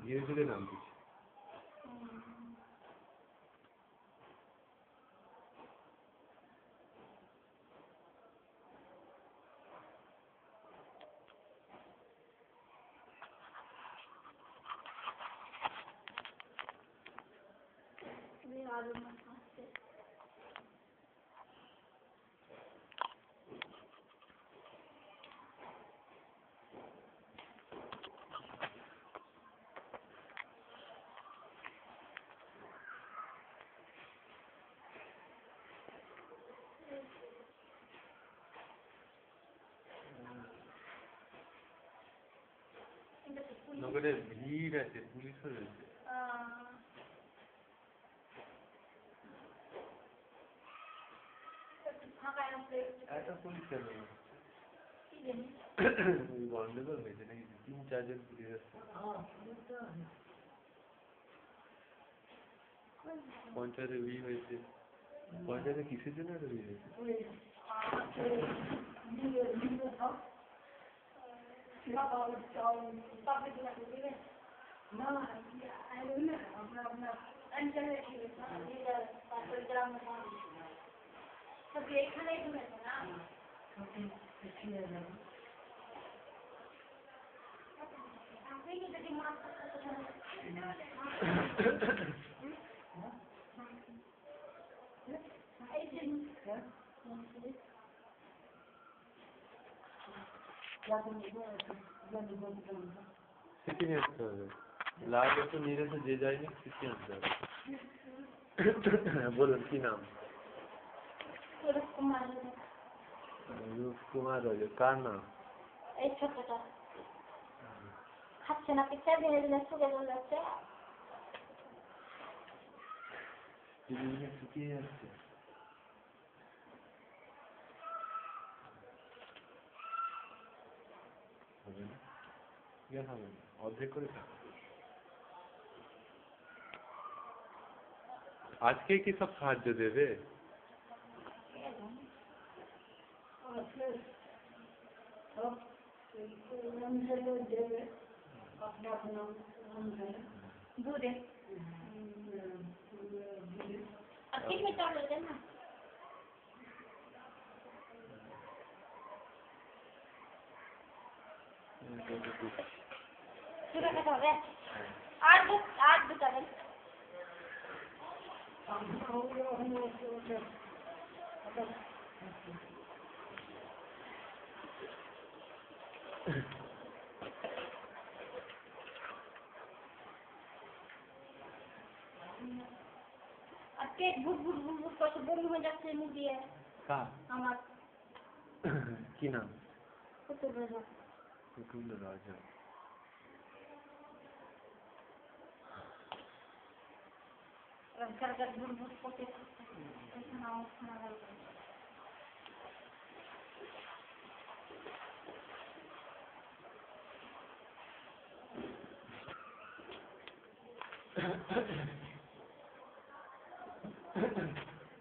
ধীরে ধীরে নামছিস। নগরে ভিড় আছে, পুলিশও রয়েছে। একটা পুলিশ কেন গন্ডগোল হয়েছে নাকি? 3-4 জন পুলিশ আসছে। পঞ্চায়েতে বিয়ে হয়েছে। পঞ্চায়েতে কিসের জন্য একটা বিয়ে হয়েছে? সিটি নিয়ে আসতে হবে। লাল তো নিয়ে এসে যে যায়নি সিটি আনতে হবে। বলুন কি নাম? রূপকুমার রাজা। কার নাম? এই ছোটটা খাচ্ছে না, পিঠা দিনে দিনে শুকে যাচ্ছে। শুকিয়ে যাচ্ছে। অর্ধেক করে আজকে কি সব সাহায্য দেবে? দুধে না হবে আর দুটা দেন। আর পেট ভুট ভুট ভুট ভুট করছে, বমি হয়ে যাচ্ছে মুখ দিয়ে। আমার কি নাম? পুতুল রাজা। পুতুল রাজা। গার ভুট ভুট করতে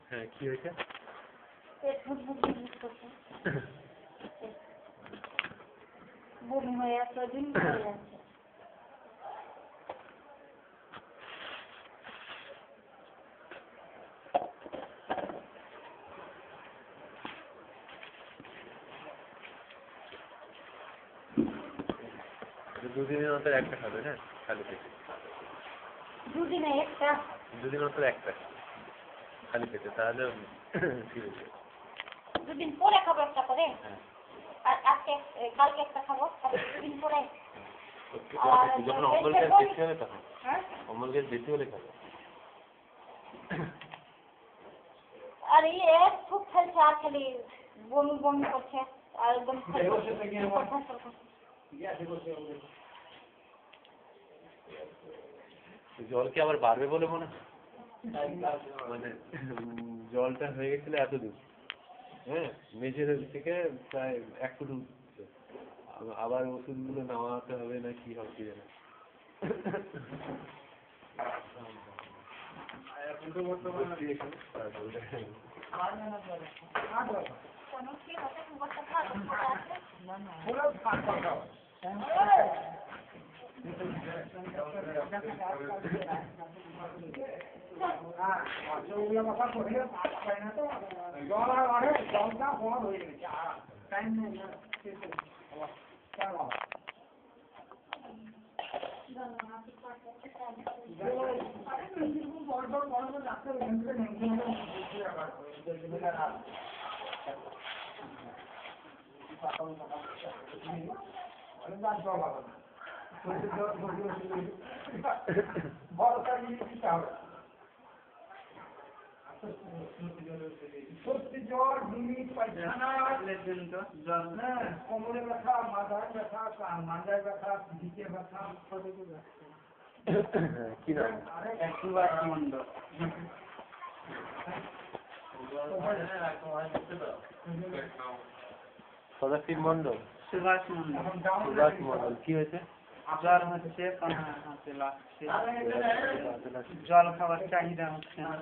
হ্যাঁ কি হয়েছে? পেট ভুট ভুট ভুট করছে, বমি হয়ে যাচ্ছে, দিন হয়ে যাচ্ছে। দুদিনের অন্তর একটা খাবে না খালি পেটে? দুদিনে একটা? দুদিন অন্তর একটা খালি পেটে, তাহলে ঠিক আছে। দুদিন পরে খাবো একটা করে। আর আজকে কালকে একটা খাবো, দুদিন পরে। যখন অম্বল গ্যাস বেশি হবে তখন? অম্বল গ্যাস বেশি হলে খাবে। আর খুব খেলছে, আর খালি বমি বমি করছে, আর একদম জল কি আবার বাড়বে বলে মনে হয়? মানে জলটা হয়ে গেছিল এতদূর, হ্যাঁ মেঝের থেকে প্রায় 1 ফুট উঠছে। আবার ওষুধগুলো নামাতে হবে না কি হবে কি জানে। সত্যি জ্বর বমি পায়খানা কোমরে ব্যথা মাথায় ব্যথা মাথায় ব্যথা পিঠে ব্যথা কি নাম? সুভাষ মন্ডল। সদাশিব মন্ডল। সুভাষ মন্ডল। সুভাষ মন্ডল কি হয়েছে? জ্বর হচ্ছে, হাতে লাগছে, জল খাওয়ার চাহিদা হচ্ছে না।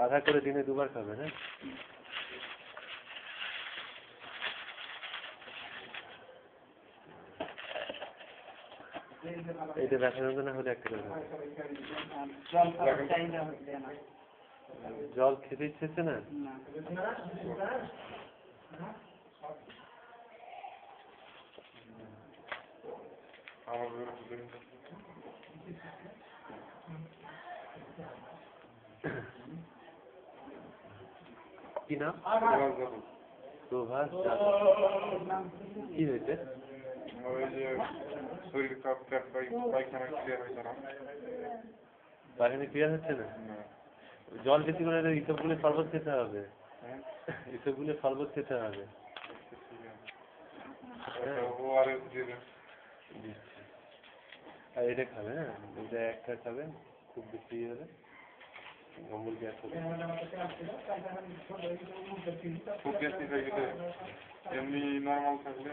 আধা করে দিনে দুবার খাবে না? এইটা ব্যথা যন্ত্রণা হলে একটা করে খাবে। জল খাওয়ার চাহিদা হচ্ছে না। জল খেতে ইচ্ছে হচ্ছে না? কি নাম? প্রভাস যাদব। কি হয়েছে? ওই যে শরীর খারাপ, পায়খানা ক্লিয়ার হয়েছে না। পায়খানা ক্লিয়ার হচ্ছে না? জল বেশি করে ইসবগুলো শরবত খেতে হবে। ইসবগুলো শরবত খেতে হবে। ওআরএস দিয়ে দেন। আর এটা খাবে, হ্যাঁ এটা একটা খাবে, খুব বেশি হলে অমুল গ্যাস হবে। খুব বেশি হয়ে গেলে এমনি নর্মাল থাকলে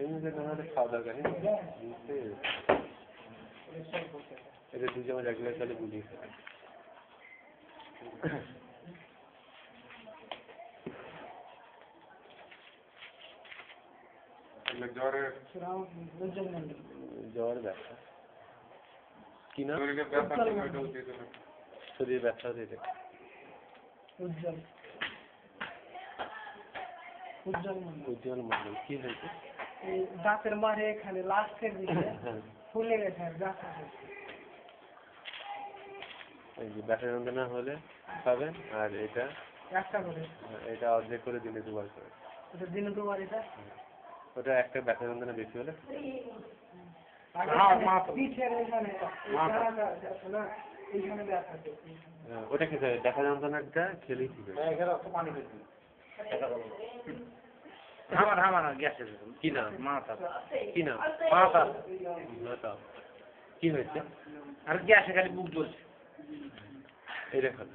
এমনিতে তোমাদের খাওয়া দরকার নেই, বুঝতে এটা 2 চামচ 1 গ্লাস তাহলে বুঝিয়ে খাবে। জ্বর ব্যথা কি না? শরীরে ব্যথা ওইটাও দিয়ে দেবেন। শরীরে ব্যথা হতে এটা উজ্জ্বল উজ্জ্বল মন্ডল কি হয়েছে? এই দাঁতের মারে এখানে লাস্টের দিকে ফুলে গেছে ব্যথা। এই যে ব্যথা যন্ত্রণা হলে খাবেন, আর এটা একটা করে, এটা অর্ধেক করে দিনে 2 বার করে। এটা দিনে 2 বার। এটা ওটা একটা ব্যথা যন্ত্রণা বেশি হলে পিঠের এখানে এইখানে ব্যথা। ওটা খেতে হবে, ব্যথা যন্ত্রণাটা খেলেই ঠিক হবে। কি নাম? কি নাম? কি হয়েছে? আর গ্যাসে খালি বুক জ্বলছে। এটা খাবে,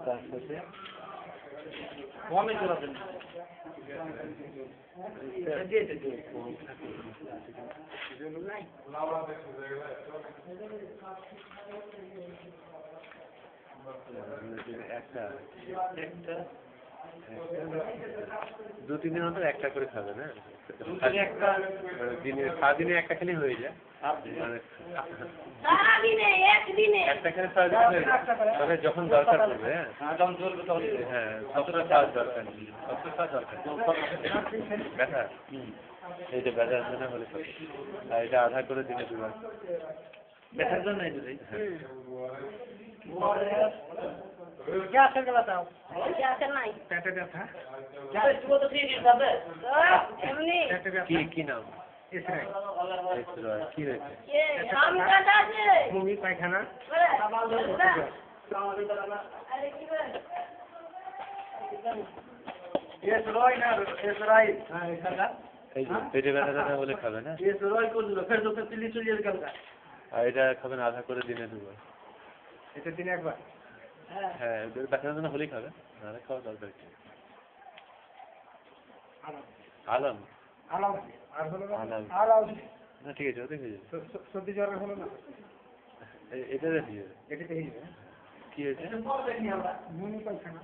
তার সাথে কমে চলাবেন একটা 2-3 দিন অন্তর একটা করে খাবে না? সারাদিনে একটা খেলে হয়ে যায়, একটা খেলে সারাদিন হয়ে যায়। তবে যখন দরকার পড়বে, হ্যাঁ সবসময় খাওয়ার দরকার নেই, সবসময় খাওয়ার দরকার ব্যথা এইটা ব্যথা যন্ত্রণা হলে খাবে। আর এটা আধা করে দিনে 2 বার ব্যথার জন্য। গ্যাসের গেলা দাও, গ্যাসের নাই, পেটে ব্যথা। এমনি পেটে ব্যথা। কি নাম? এসরাই। কি হয়েছে? আম কাটা আছে, বমি পায়খানা। এসরাই না, এসরাই। হ্যাঁ এখানটা এই যে পেটে ব্যথা হলে খাবে না? এসরাই করলো, ফের তো তিলি চলিয়ে গেল। আর এটা খাবেন আধা করে দিনে 2 বার। এটা দিনে 1 বার। হ্যাঁ ব্যথা যন্ত্রণা হলেই খাবে, নাহলে খাওয়া দরকার কি? আলম আলাম আর হলো না। আলাম। আলাম না ঠিক আছে, ওতে হয়ে যাবে। সর্দি জ্বর হলো না। এটাতে হয়ে যাবে। এটাতে হয়ে যাবে। কি হয়েছে? বমি পায়খানা।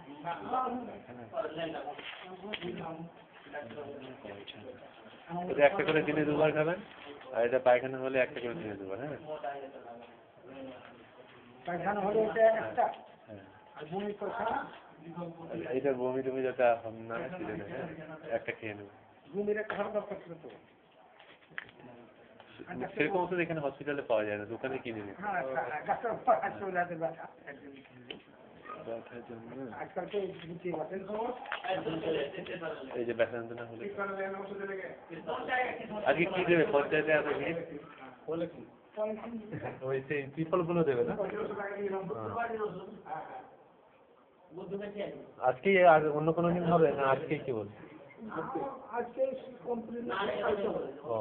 এটা একটা করে দিনে দুবার খাবেন, আর এটা পায়খানা হলে একটা করে দিনে দুবার। হ্যাঁ, পায়খানা হলে এটা একটা, হ্যাঁ। আর বমি পায়খানা এইটা বমি টমি যাতে না ছিল না, হ্যাঁ, একটা খেয়ে নেবে। বমির একটা হালকা পাতলা তো। সেরকম ওষুধ এখানে হসপিটালে পাওয়া যায় না, দোকানে কিনে নিতে। হ্যাঁ, ডাক্তার পাঠাচ্ছে ওনাদের ব্যথা। ব্যথার জন্য আজকাল তো বুঝতেই পারছেন। এই যে ব্যথা যন্ত্রণা হলে আগে কি দেবে পঞ্চায়েতে এত ভিড়? ওই সেই ত্রিফল গুলো দেবে না? আজকে আর অন্য কোনো দিন হবে না? আজকে কি বল? আজকে কমপ্লিট ও,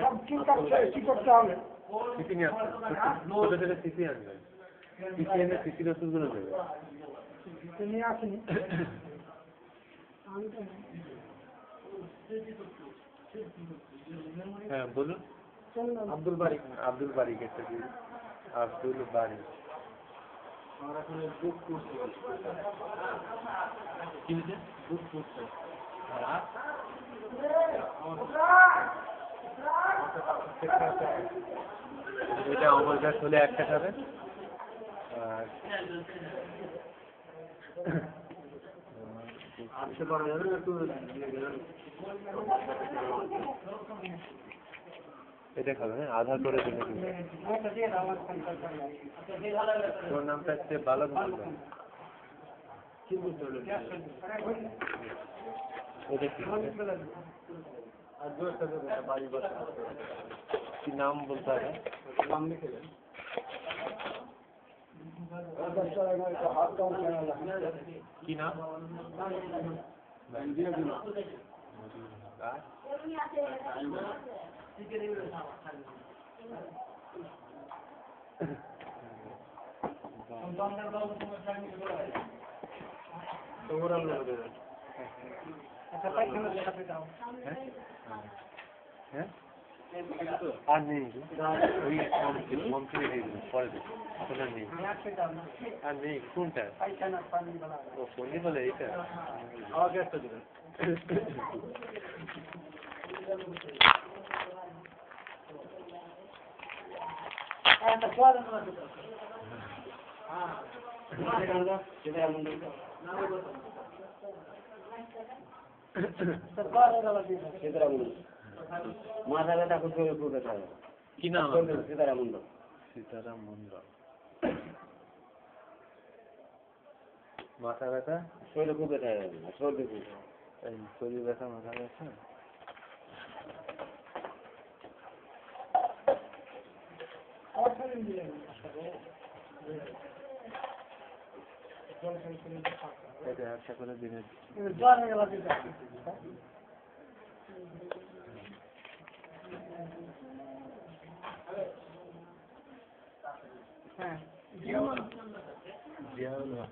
সব ঠিক আছে, কি করতে হবে? সিসি নিয়ে আসবে, ছোট ছোট সিসি আনবে, সিসি এনে সিসির ওষুধগুলো দেবে। নিয়ে আসেনি। হ্যাঁ বলুন। আব্দুল বারিক, আব্দুল বারিক একটা দিন, আব্দুল বারিক। কি হয়েছে? দুধ পুষছে। এটা অমর গাছ হলে একটা খাবেন, আর আসতে পারা যাবে না একটু। এটা খাবে, হ্যাঁ, আধার করে দিলে কিন্তু। তোর নামটা হচ্ছে বালক মন্ডল। এটা কি নাম বলতে হবে? কি নাম? হ্যাঁ, আর নেই, ওই কম কিনে দিয়ে দিন, পরে দিন, এখন আর নেই, আর নেই। কোনটা? ও পল্লি বলে এইটা, আমাকে একটা দেবেন। মাথা ব্যথা করতে হবে, খুব ব্যথা হবে। কি নাম? সীতারাম মন্ডল। সীতারাম মন্ডল। মাথা ব্যথা, শরীরে খুব ব্যথা হবে, সর্দি খুব। এই শরীর ব্যথা, মাথা ব্যথা। এটা একটা করে দিনে হ্যাঁ, জিয়াউল হক।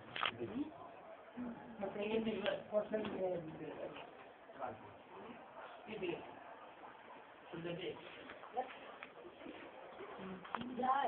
Yeah,